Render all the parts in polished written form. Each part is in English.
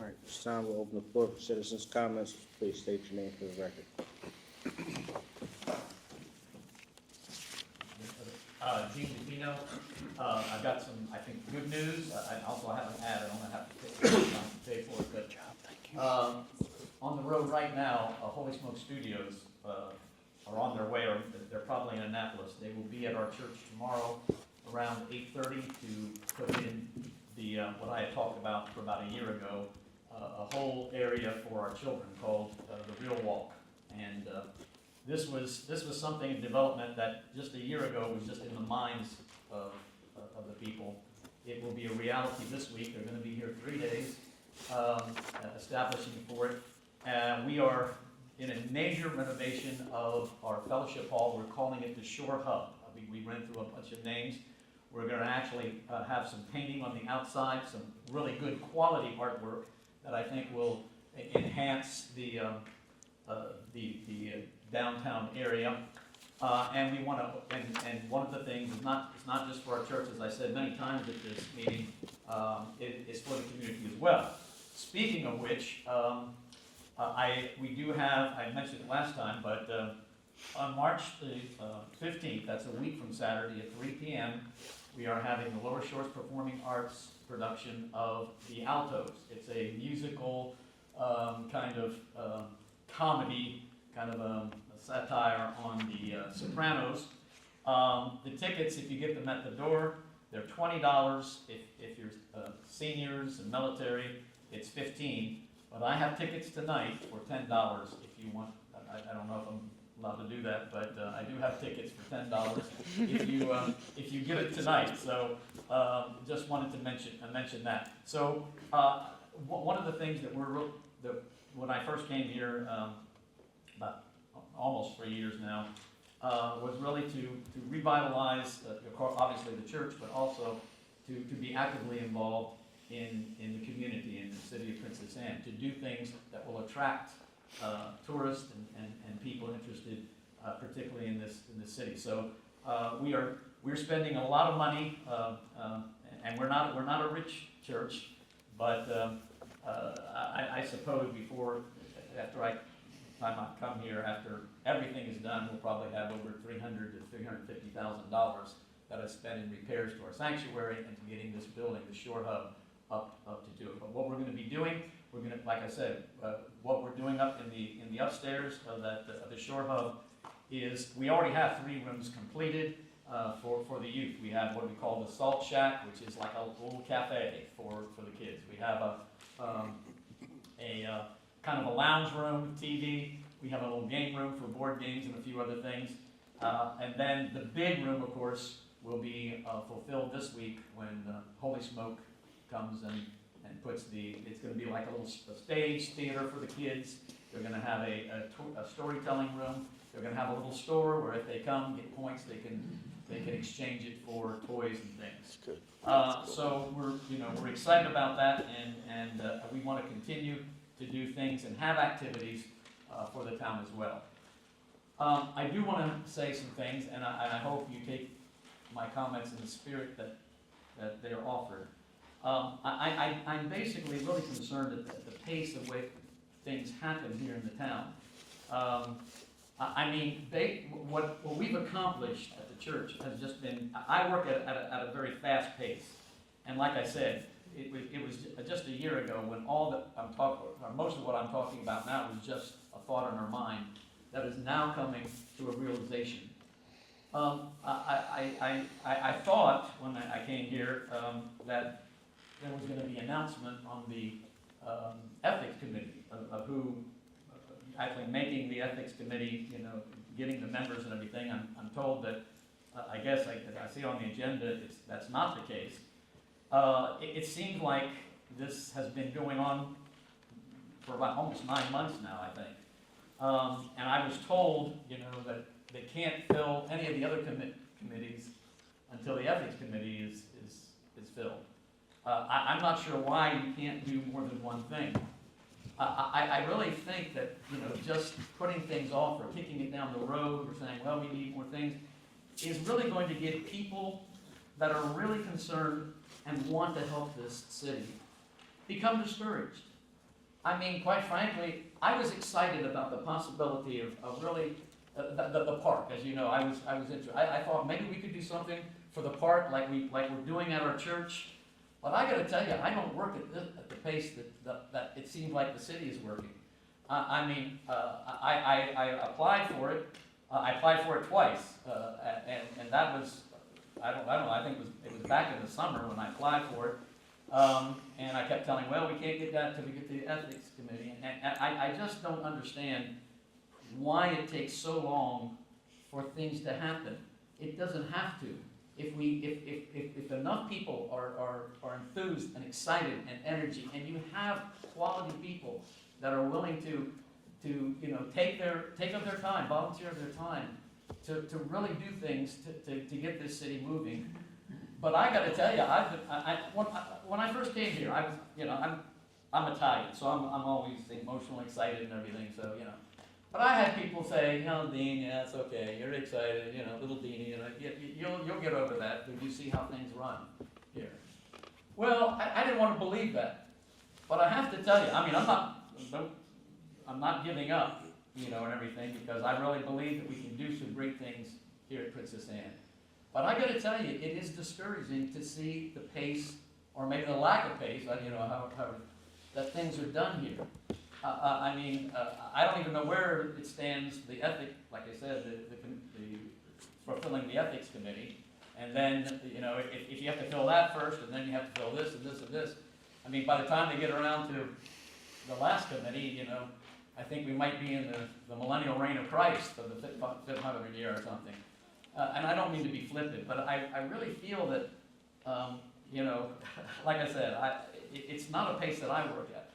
All right, this time we'll open the floor for citizens' comments. Please state your name for the record. Gene DePino. I've got some, I think, good news. I also have an ad. I don't have to pay for it, but on the road right now, Holy Smoke Studios are on their way, or they're probably in Annapolis. They will be at our church tomorrow around 8:30 to put in the what I had talked about for about a year ago, a whole area for our children called the Real Walk. And this was something in development that just a year ago was just in the minds of the people. It will be a reality this week. They're going to be here 3 days establishing for it. We are in a major renovation of our fellowship hall. We're calling it the Shore Hub. We ran through a bunch of names. We're going to actually have some painting on the outside, some really good quality artwork that I think will enhance the downtown area. And we want to, and one of the things is it's not just for our church, as I said many times at this meeting, it's for the community as well. Speaking of which, we do have, I mentioned it last time, but on March the 15th, that's a week from Saturday at 3 p.m., we are having the Lower Shores Performing Arts production of The Altos. It's a musical kind of comedy, kind of a satire on the Sopranos. The tickets, if you get them at the door, they're $20. If you're seniors and military, it's $15. But I have tickets tonight for $10 if you want. I don't know if I'm allowed to do that, but I do have tickets for $10 if you get it tonight. So just wanted to mention that. So one of the things that when I first came here about almost 3 years now, was really to revitalize obviously the church, but also to be actively involved in the community in the city of Princess Anne, to do things that will attract tourists and people interested, particularly in this city. So we're spending a lot of money, and we're not a rich church, but I suppose after I come here, after everything is done, we'll probably have over $300,000 to $350,000 that I spent in repairs to our sanctuary and to getting this building, the Shore Hub, up to do it. But what we're going to be doing, we're going to, like I said, what we're doing up in the upstairs of the Shore Hub is we already have 3 rooms completed for the youth. We have what we call the Salt Shack, which is like a little cafe for the kids. We have a kind of a lounge room, TV. We have a little game room for board games and a few other things. And then the big room, of course, will be fulfilled this week when Holy Smoke comes and puts it's going to be like a little stage theater for the kids. They're going to have a storytelling room. They're going to have a little store where if they come, get points, they can exchange it for toys and things. Good. So we're excited about that, and we want to continue to do things and have activities for the town as well. I do want to say some things, and I hope you take my comments in the spirit that they are offered. I'm basically really concerned at the pace of way things happen here in the town. I mean, what we've accomplished at the church has just been, I work at a very fast pace. And like I said, it was just a year ago when all that I'm talking, or most of what I'm talking about now was just a thought in our mind that is now coming to a realization. I thought when I came here that there was going to be an announcement on the ethics committee of who actually making the ethics committee, getting the members and everything. I'm told that I guess I see on the agenda that's not the case. It seems like this has been going on for about almost 9 months now, I think. And I was told, that they can't fill any of the other committees until the ethics committee is filled. I'm not sure why you can't do more than one thing. I really think that, just putting things off or kicking it down the road or saying, well, we need more things, is really going to get people that are really concerned and want to help this city become discouraged. I mean, quite frankly, I was excited about the possibility of really, the park, as you know, I thought maybe we could do something for the park like we're doing at our church. But I gotta tell you, I don't work at the pace that it seems like the city is working. I mean, I applied for it. I applied for it twice, and that was, I don't know, I think it was back in the summer when I applied for it. And I kept telling, well, we can't get that until we get to the ethics committee. And I just don't understand why it takes so long for things to happen. It doesn't have to. If enough people are enthused and excited and energy, and you have quality people that are willing to take up their time, volunteer their time to really do things to get this city moving. But I got to tell you, when I first came here, I was, I'm Italian, so I'm always emotionally excited and everything. So but I had people say, Dean, yeah, it's okay, you're excited, little Deanie, you'll get over that when you see how things run here. Well, I didn't want to believe that, but I have to tell you, I mean, I'm not giving up, and everything, because I really believe that we can do some great things here at Princess Anne. But I got to tell you, it is discouraging to see the pace, or maybe the lack of pace, how that things are done here. I mean, I don't even know where it stands, the ethic, like I said, the fulfilling the ethics committee. And then, if you have to fill that first, and then you have to fill this and this and this. I mean, by the time they get around to the last committee, I think we might be in the millennial reign of Christ of the 500 year or something. And I don't mean to be flippant, but I really feel that, like I said, it's not a pace that I work at.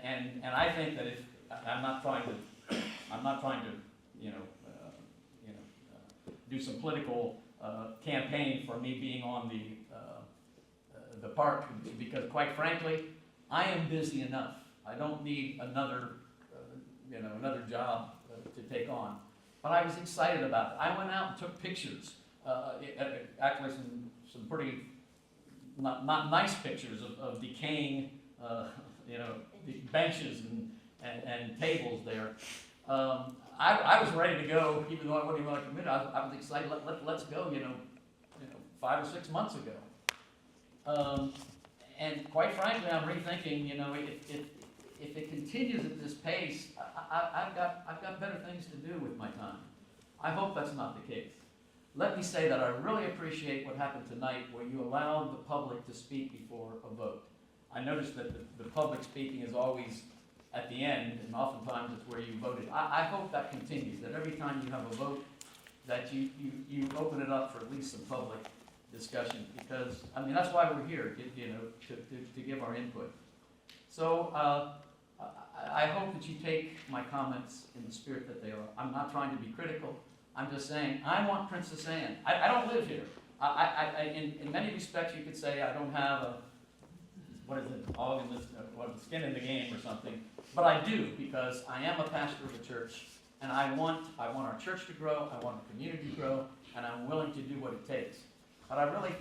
And I think that if I'm not trying to do some political campaign for me being on the park, because quite frankly, I am busy enough. I don't need another job to take on. But I was excited about it. I went out and took pictures, actually some pretty not nice pictures of decaying, the benches and tables there. I was ready to go, even though I wasn't even going to commit. I was excited. Let's go. 5 or 6 months ago. And quite frankly, I'm rethinking. If it continues at this pace, I've got better things to do with my time. I hope that's not the case. Let me say that I really appreciate what happened tonight, where you allowed the public to speak before a vote. I noticed that the public speaking is always at the end, and oftentimes it's where you voted. I hope that continues, that every time you have a vote, that you open it up for at least some public discussion, because, I mean, that's why we're here, to give our input. So, I hope that you take my comments in the spirit that they are. I'm not trying to be critical. I'm just saying, I want Princess Anne. I don't live here. In many respects, you could say I don't have skin in the game or something. But I do, because I am a pastor of a church, and I want our church to grow, I want our community to grow, and I'm willing to do what it takes. But I really,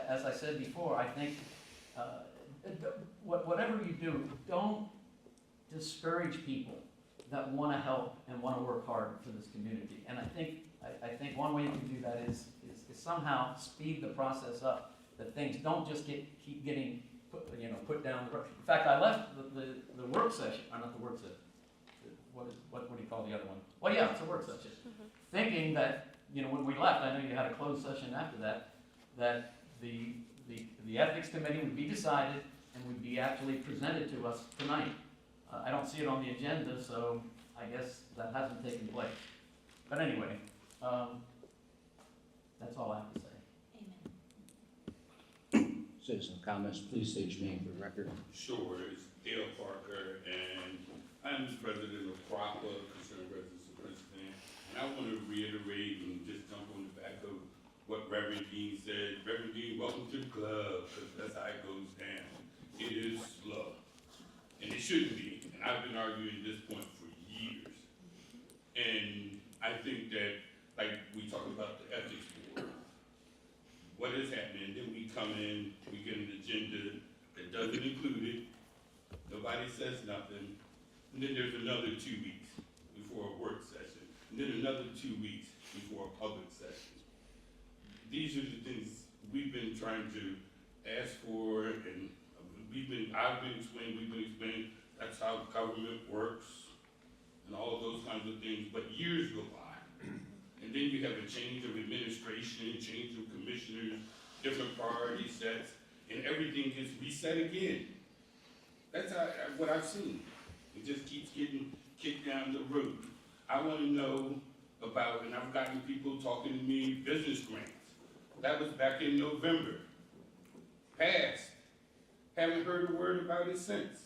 as I said before, I think whatever you do, don't discourage people that want to help and want to work hard for this community. And I think one way you can do that is somehow speed the process up, that things don't just keep getting put down the road. In fact, I left the work session, or not the work session. What do you call the other one? Well, yeah, it's a work session. Mm-hmm. Thinking that when we left, I know you had a closed session after that the ethics committee would be decided and would be actually presented to us tonight. I don't see it on the agenda, so I guess that hasn't taken place. But anyway, that's all I have to say. Amen. Citizen comments, please state your name for the record. Sure, it's Dale Parker, and I'm the president of CROPA, Concerned Residents of Princess Anne. And I want to reiterate and just jump on the back of what Reverend Dean said. Reverend Dean, welcome to the club, because that's how it goes down. It is slow, and it shouldn't be. And I've been arguing this point for years. And I think that, like we talked about the ethics board, what is happening, then we come in, we get an agenda that doesn't include it, nobody nobody says nothing, and then there's another 2 weeks before a work session, and then another 2 weeks before a public session. These are the things we've been trying to ask for, and I've been explaining, that's how government works, and all of those kinds of things, but years go by. And then you have a change of administration, change of commissioners, different priority sets, and everything gets reset again. That's what I've seen. It just keeps getting kicked down the road. I want to know about, and I've gotten people talking to me, business grants. That was back in November. Passed. Haven't heard a word about it since.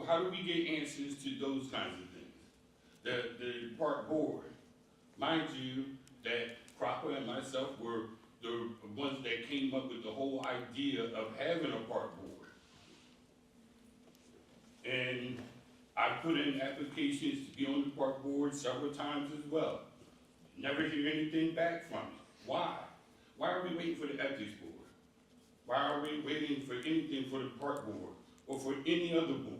How do we get answers to those kinds of things? The park board. Mind you, that CROPA and myself were the ones that came up with the whole idea of having a park board. And I put in applications to be on the park board several times as well. Never hear anything back from it. Why? Why are we waiting for the ethics board? Why are we waiting for anything for the park board or for any other board?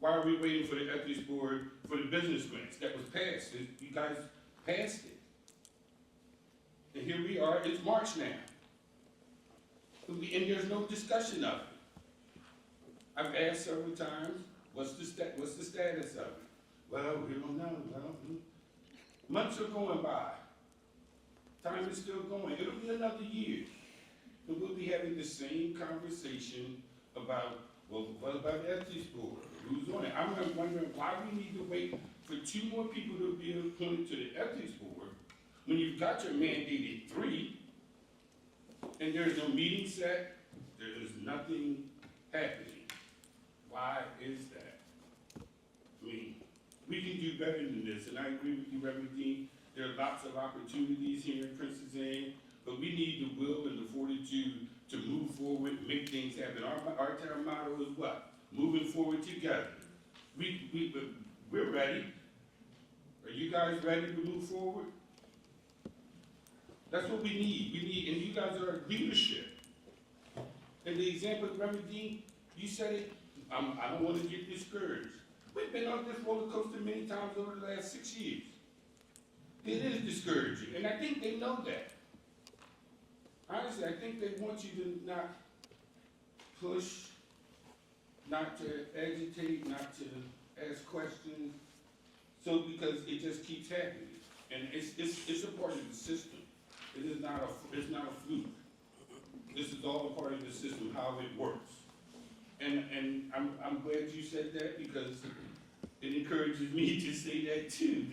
Why are we waiting for the ethics board for the business grants that was passed? You guys passed it. And here we are, it's March now. And there's no discussion of it. I've asked several times, what's the status of it? Well, we don't know. Months are going by. Time is still going. It'll be another year. And we'll be having the same conversation about, well, what about the ethics board? Who's on it? I'm wondering why we need to wait for 2 more people to be appointed to the ethics board when you've got your mandated 3, and there's no meeting set, there's nothing happening. Why is that? I mean, we can do better than this, and I agree with you, Reverend Dean. There are lots of opportunities here in Princess Anne, but we need the will and the fortitude to move forward, make things happen. Our town motto is what? Moving forward together. We're ready. Are you guys ready to move forward? That's what we need. And you guys are leadership. And the example of Reverend Dean, you said it, I don't want to get discouraged. We've been on this roller coaster many times over the last 6 years. It is discouraging, and I think they know that. Honestly, I think they want you to not push, not to agitate, not to ask questions, so because it just keeps happening. And it's a part of the system. It's not a fluke. This is all a part of the system, how it works. And I'm glad you said that, because it encourages me to say that too.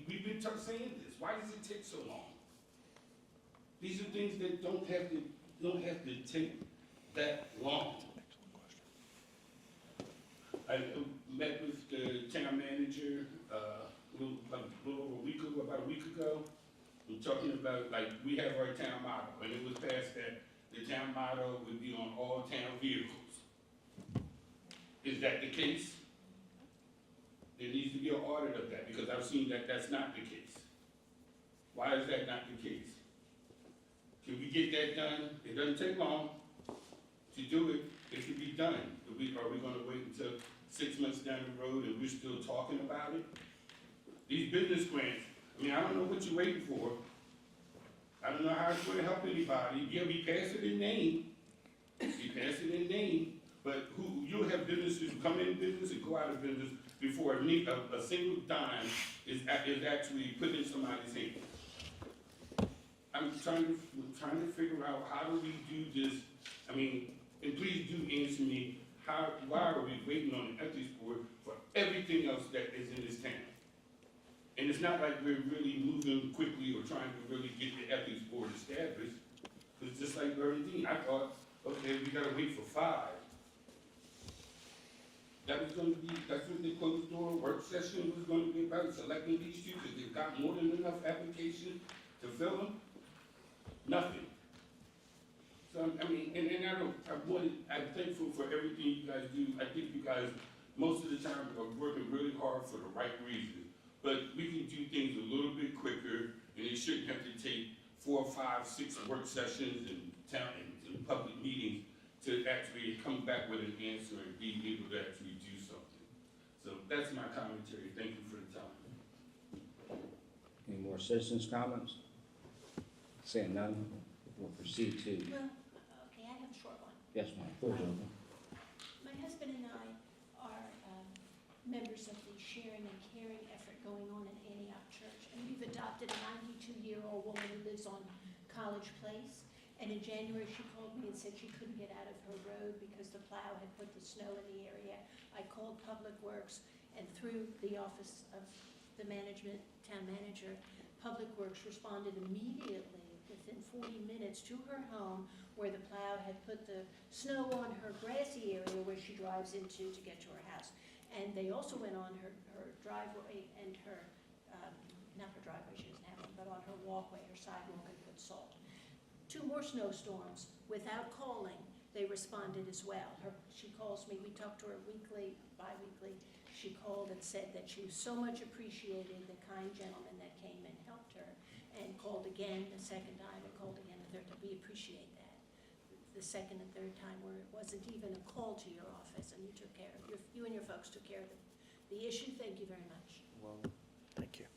We've been saying this. Why does it take so long? These are things that don't have to take that long. I met with the town manager about a week ago. We're talking about, like, we have our town motto, and it was passed that the town motto would be on all town vehicles. Is that the case? There needs to be an audit of that, because I've seen that that's not the case. Why is that not the case? Can we get that done? It doesn't take long to do it. It can be done. Are we gonna wait until 6 months down the road and we're still talking about it? These business grants, I mean, I don't know what you're waiting for. I don't know how it's gonna help anybody. Yeah, we pass it in name. But you'll have businesses who come in business and go out of business before a single dime is actually put in somebody's hand. I'm trying to figure out, how do we do this? I mean, and please do answer me, why are we waiting on the ethics board for everything else that is in this town? And it's not like we're really moving quickly or trying to really get the ethics board established. It's just like Reverend Dean, I thought, okay, we gotta wait for 5. That's what the closed door work session was going to be about, selecting these 2, because they've got more than enough applications to fill them. Nothing. So, I mean, I'm thankful for everything you guys do. I think you guys, most of the time, are working really hard for the right reason. But we can do things a little bit quicker, and it shouldn't have to take 4, 5, 6 work sessions and public meetings to actually come back with an answer and be able to actually do something. So that's my commentary. Thank you for the time. Any more citizens' comments? Seeing none, we'll proceed to, Well, okay, I have a short one. yes, ma'am, floor is open. My husband and I are members of the sharing and caring effort going on in Antioch Church, and we've adopted a 92-year-old woman who lives on College Place. And in January, she called me and said she couldn't get out of her road because the plow had put the snow in the area. I called Public Works, and through the office of the town manager, Public Works responded immediately within 40 minutes to her home where the plow had put the snow on her grassy area where she drives into to get to her house. And they also went on her driveway and her, not her driveway, she doesn't have one, but on her walkway, her sidewalk, and put salt. 2 more snowstorms without calling, they responded as well. She calls me, we talk to her weekly, bi-weekly. She called and said that she was so much appreciated, the kind gentleman that came and helped her, and called again the second time, and called again the third time. We appreciate that. The second and third time where it wasn't even a call to your office, and you took care of, you and your folks took care of the issue. Thank you very much. Thank you.